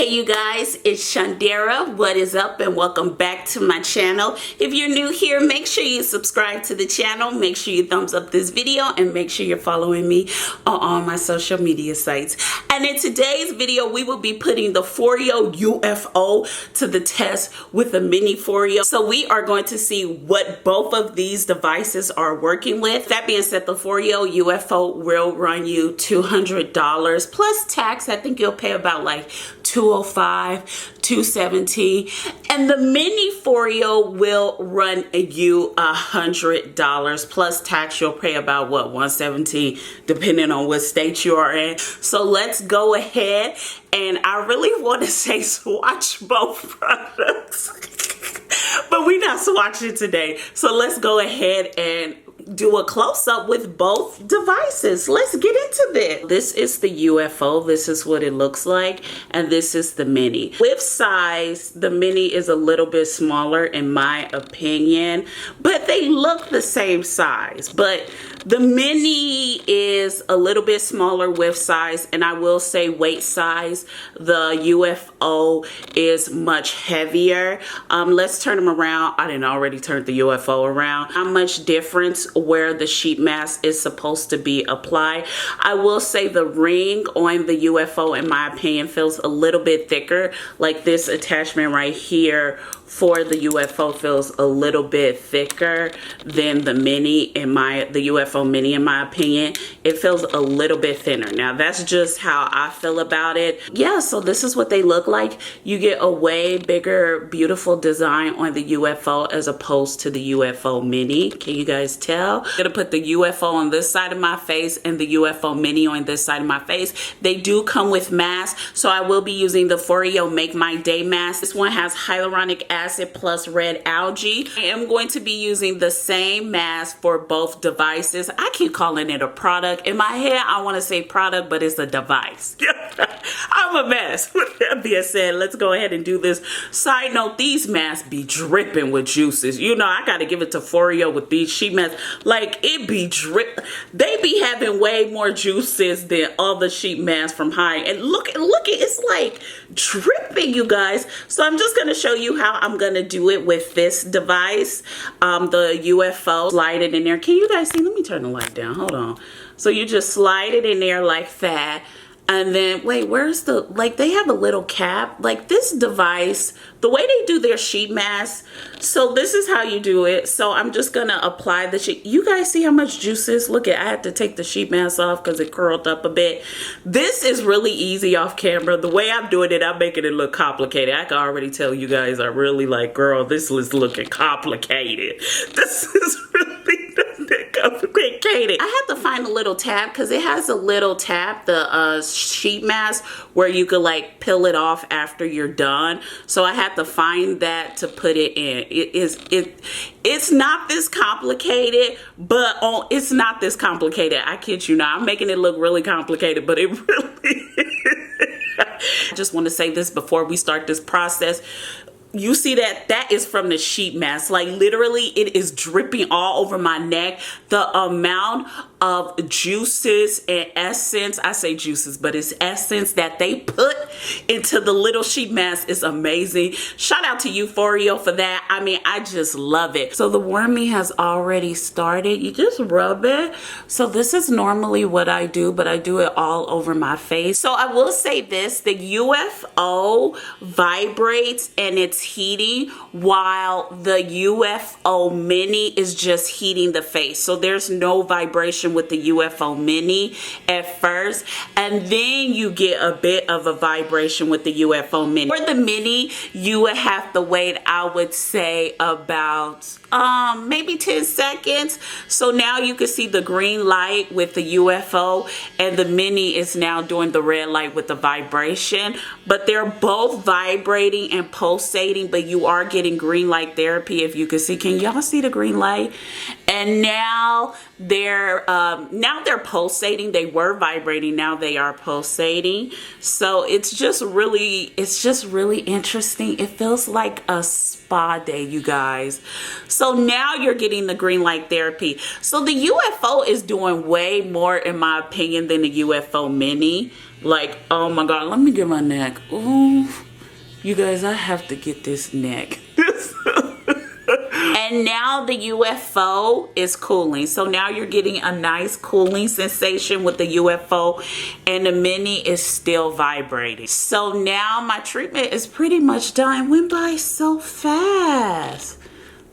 Hey you guys, it's Shundara. What is up and welcome back to my channel. If you're new here, make sure you subscribe to the channel, make sure you thumbs up this video, and make sure you're following me on all my social media sites. And in today's video, we will be putting the FOREO UFO to the test with the mini FOREO. So we are going to see what both of these devices are working with. That being said, the FOREO UFO will run you $200 plus tax. I think you'll pay about like $205, $217, and the mini FOREO will run you $100 plus tax. You'll pay about what, $117, depending on what state you are in. So let's go ahead, and I really want to say swatch both products, but we're not swatching today. So let's go ahead and do a close-up with both devices. Let's get into this. This is the UFO. This is what it looks like, and this is the mini. With size, the mini is a little bit smaller in my opinion, but they look the same size. But the mini is a little bit smaller with size, and I will say weight size, the UFO is much heavier. Let's turn them around. I didn't already turn the UFO around. How much difference where the sheet mask is supposed to be applied? I will say the ring on the UFO, in my opinion, feels a little bit thicker. Like this attachment right here for the UFO feels a little bit thicker than the mini, the UFO mini, in my opinion. It feels a little bit thinner. Now that's just how I feel about it. Yeah, so this is what they look like. You get a way bigger, beautiful design on the UFO as opposed to the UFO mini. Can you guys tell? I'm gonna put the UFO on this side of my face and the UFO mini on this side of my face. They do come with masks, so I will be using the FOREO Make My Day mask. This one has hyaluronic acid plus red algae. I am going to be using the same mask for both devices. I keep calling it a product. In my head, I want to say product, but it's a device. I'm a mess. With that being said, let's go ahead and do this. Side note, these masks be dripping with juices. You know, I got to give it to FOREO with these sheet masks. Like, it be drip. They be having way more juices than other sheet masks from High. And look, it's like dripping, you guys. So I'm just going to show you how I'm going to do it with this device, the UFO. Slide it in there. Can you guys see? Let me turn the light down. Hold on. So you just slide it in there like that. And then, wait, where's the, like, they have a little cap. Like, this device, the way they do their sheet mask, so this is how you do it. So I'm just going to apply the sheet. You guys see how much juice is? Look, I had to take the sheet mask off because it curled up a bit. This is really easy off camera. The way I'm doing it, I'm making it look complicated. I can already tell you guys are really like, girl, this is looking complicated. This is really complicated. I had to find a little tab because it has a little tab, the sheet mask, where you could like peel it off after you're done. So I had to find that to put it in. It's not this complicated, but it's not this complicated. I kid you not. I'm making it look really complicated, but it really is. I just want to say this before we start this process. You see that is from the sheet mask. Like, literally it is dripping all over my neck. The amount of juices and essence, I say juices, but it's essence that they put into the little sheet mask is amazing. Shout out to you, FOREO, for that. I mean, I just love it. So the worming has already started. You just rub it. So this is normally what I do, but I do it all over my face. So I will say this, the UFO vibrates and it's heating, while the UFO mini is just heating the face. So there's no vibration with the UFO mini at first, and then you get a bit of a vibration with the UFO mini. For the mini, you would have to wait, I would say, about maybe 10 seconds. So now you can see the green light with the UFO, and the mini is now doing the red light with the vibration, but they're both vibrating and pulsating pulsating, but you are getting green light therapy. If you can see, can y'all see the green light? And now they're pulsating. They were vibrating, now they are pulsating. So it's just really interesting. It feels like a spa day, you guys. So now you're getting the green light therapy. So the UFO is doing way more, in my opinion, than the UFO mini. Like, oh my God, let me get my neck. Ooh, you guys, I have to get this neck. And now the UFO is cooling. So now you're getting a nice cooling sensation with the UFO, and the mini is still vibrating. So now my treatment is pretty much done. It went by so fast.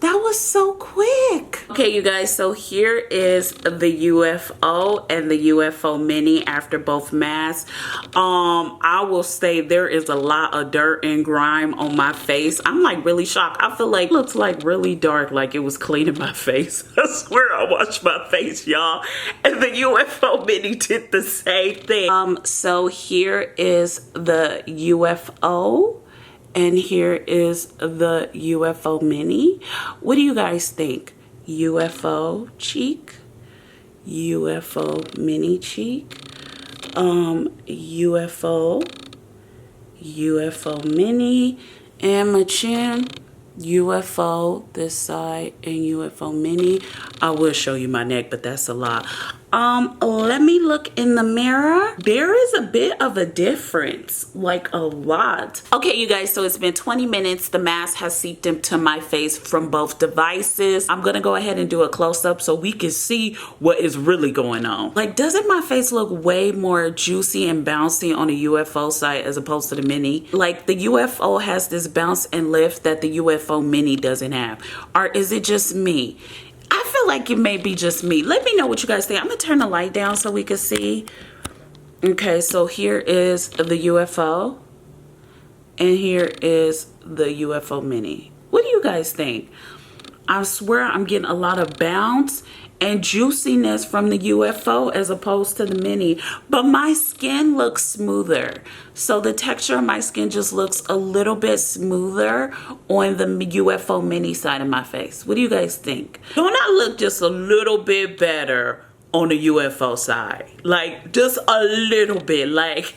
That was so quick. Okay, you guys, so here is the UFO and the UFO mini after both masks. I will say there is a lot of dirt and grime on my face. I'm like really shocked. I feel like it looks like really dark, like it was cleaning my face. I swear I washed my face, y'all. And the UFO mini did the same thing. So here is the UFO. And here is the UFO mini. What do you guys think? UFO cheek, UFO mini cheek, UFO mini, and my chin, UFO this side, and UFO mini. I will show you my neck, but that's a lot. Let me look in the mirror. There is a bit of a difference, like a lot. Okay, you guys, so it's been 20 minutes. The mask has seeped into my face from both devices. I'm gonna go ahead and do a close-up so we can see what is really going on. Like, doesn't my face look way more juicy and bouncy on the UFO side as opposed to the mini? Like, the UFO has this bounce and lift that the UFO mini doesn't have. Or is it just me? I feel like it may be just me. Let me know what you guys think. I'm gonna turn the light down so we can see. Okay, so here is the UFO, and here is the UFO mini. What do you guys think? I swear I'm getting a lot of bounce and juiciness from the UFO as opposed to the mini, but my skin looks smoother. So the texture of my skin just looks a little bit smoother on the UFO mini side of my face. What do you guys think? Don't I look just a little bit better on the UFO side? Like, just a little bit. Like,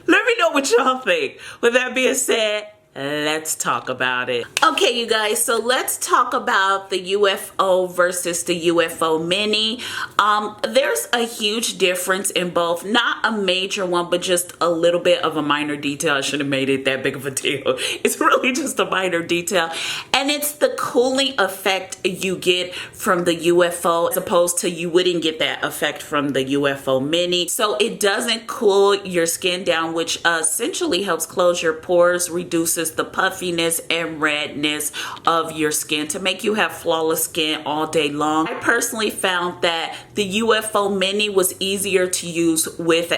let me know what y'all think. With that being said, let's talk about it. Okay, you guys, so let's talk about the UFO versus the UFO mini. There's a huge difference in both. Not a major one, but just a little bit of a minor detail. I should have made it that big of a deal. It's really just a minor detail. And it's the cooling effect you get from the UFO as opposed to you wouldn't get that effect from the UFO mini. So it doesn't cool your skin down, which essentially helps close your pores, reduces the puffiness and redness of your skin to make you have flawless skin all day long. I personally found that the UFO mini was easier to use with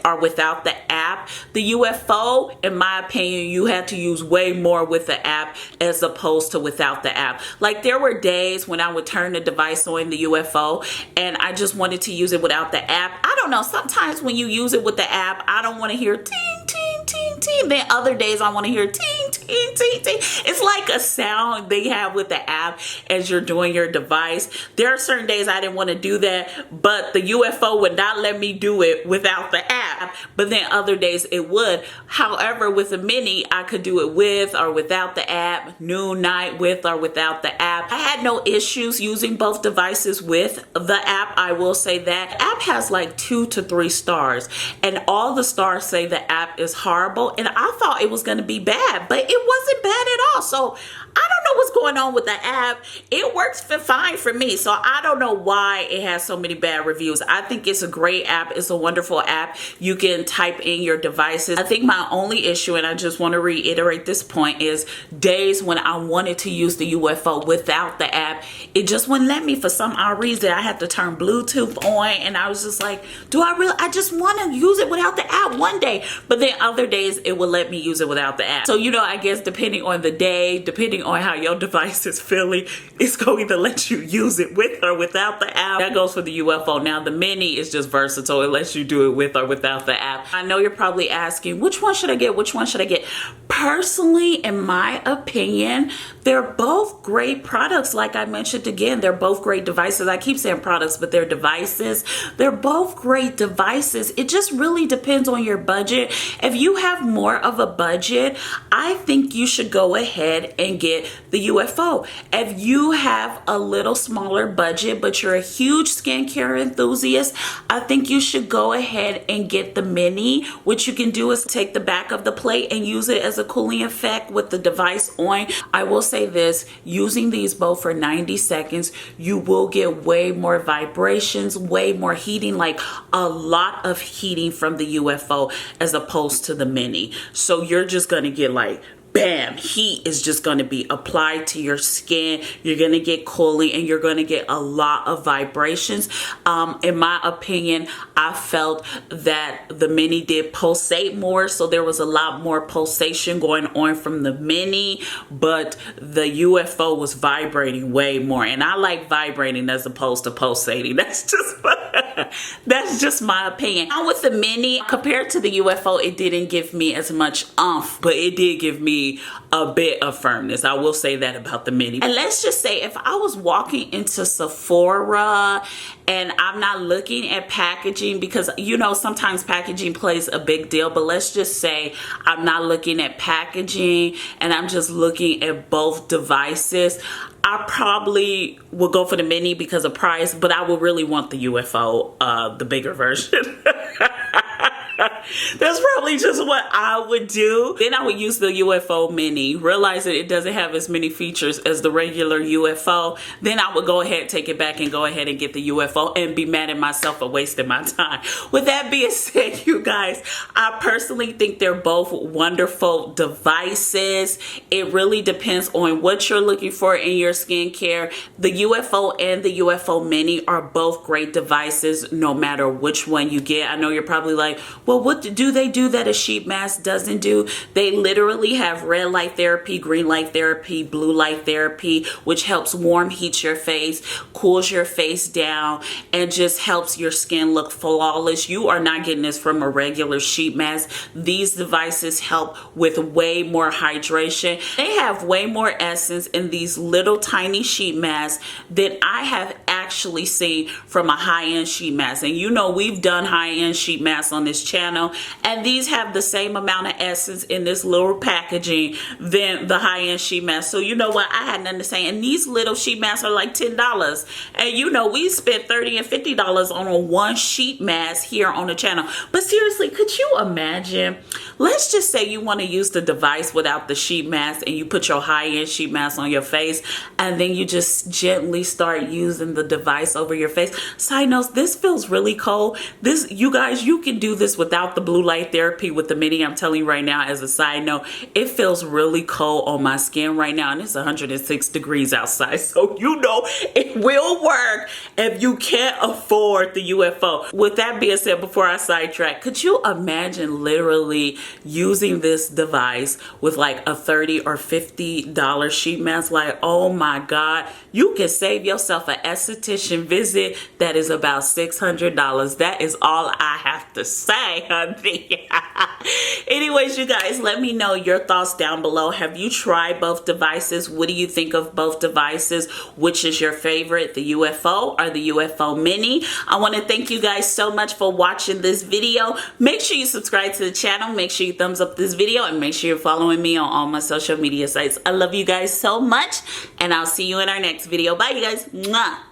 or without the app. The UFO, in my opinion, you had to use way more with the app as opposed to without the app. Like, there were days when I would turn the device on, the UFO, and I just wanted to use it without the app. I don't know, sometimes when you use it with the app, I don't want to hear ting, ting, ting, ting. Then other days I want to hear ting, ting, ting, ting. It's like a sound they have with the app as you're doing your device. There are certain days I didn't want to do that, but the UFO would not let me do it without the app. But then other days it would. However, with the mini, I could do it with or without the app, noon, night, with or without the app. I had no issues using both devices with the app. I will say that. The app has like 2 to 3 stars, and all the stars say the app is horrible, and I thought it was going to be bad, but it wasn't bad at all. So I don't know what's going on with the app. It works fine for me, so I don't know why it has so many bad reviews. I think it's a great app. It's a wonderful app. You can type in your devices. I think my only issue, and I just want to reiterate this point, is days when I wanted to use the UFO without the app, it just wouldn't let me for some odd reason. I had to turn Bluetooth on, and I was just like, I just want to use it without the app one day, but then other days it will let me use it without the app. So, you know, I guess depending on the day, depending on how your device is feeling, it's going to let you use it with or without the app. That goes for the UFO. Now the mini is just versatile. It lets you do it with or without the app. I know you're probably asking, which one should I get? Which one should I get? Personally, in my opinion, they're both great products. Like I mentioned again, they're both great devices. I keep saying products, but they're devices. They're both great devices. It just really depends on your budget. If you have more of a budget, I think you should go ahead and get the UFO. If you have a little smaller budget, but you're a huge skincare enthusiast, I think you should go ahead and get the mini. What you can do is take the back of the plate and use it as a cooling effect with the device on. I will say this, using these both for 90 seconds, you will get way more vibrations, way more heating, like a lot of heating from the UFO as opposed to the mini. So you're just going to get like bam, heat is just going to be applied to your skin. You're going to get cooling and you're going to get a lot of vibrations. In my opinion, I felt that the mini did pulsate more, so there was a lot more pulsation going on from the mini, but the UFO was vibrating way more, and I like vibrating as opposed to pulsating. That's just my opinion. Now with the mini, compared to the UFO, it didn't give me as much oomph, but it did give me a bit of firmness. I will say that about the mini. And let's just say if I was walking into Sephora and I'm not looking at packaging, because you know sometimes packaging plays a big deal, but let's just say I'm not looking at packaging and I'm just looking at both devices, I probably would go for the mini because of price, but I would really want the UFO, the bigger version. That's probably just what I would do. Then I would use the UFO mini, realizing it doesn't have as many features as the regular UFO. Then I would go ahead, take it back and go ahead and get the UFO and be mad at myself for wasting my time. With that being said, you guys, I personally think they're both wonderful devices. It really depends on what you're looking for in your skincare. The UFO and the UFO mini are both great devices no matter which one you get. I know you're probably like, well, what do they do that a sheet mask doesn't do? They literally have red light therapy, green light therapy, blue light therapy, which helps warm heat your face, cools your face down, and just helps your skin look flawless. You are not getting this from a regular sheet mask. These devices help with way more hydration. They have way more essence in these little tiny sheet masks than I have actually seen from a high-end sheet mask. And you know we've done high-end sheet masks on this channel, and these have the same amount of essence in this little packaging than the high-end sheet mask. So you know what, I had nothing to say. And these little sheet masks are like $10, and you know we spent $30 and $50 on a one sheet mask here on the channel. But seriously, could you imagine, let's just say you want to use the device without the sheet mask and you put your high-end sheet mask on your face and then you just gently start using the device over your face. Side notes, this feels really cold. This, you guys, you can do this without the blue light therapy with the mini. I'm telling you right now, as a side note, it feels really cold on my skin right now, and it's 106 degrees outside, so you know it will work if you can't afford the UFO. With that being said, before I sidetrack, could you imagine literally using this device with like a $30 or $50 sheet mask? Like, oh my God, you can save yourself an esthetician visit that is about $600. That is all I have to say, honey. Anyways, you guys, let me know your thoughts down below. Have you tried both devices? What do you think of both devices? Which is your favorite, the UFO or the UFO mini? I want to thank you guys so much for watching this video. Make sure you subscribe to the channel. Make sure you thumbs up this video, and make sure you're following me on all my social media sites. I love you guys so much, and I'll see you in our next video. Bye, you guys. Mwah.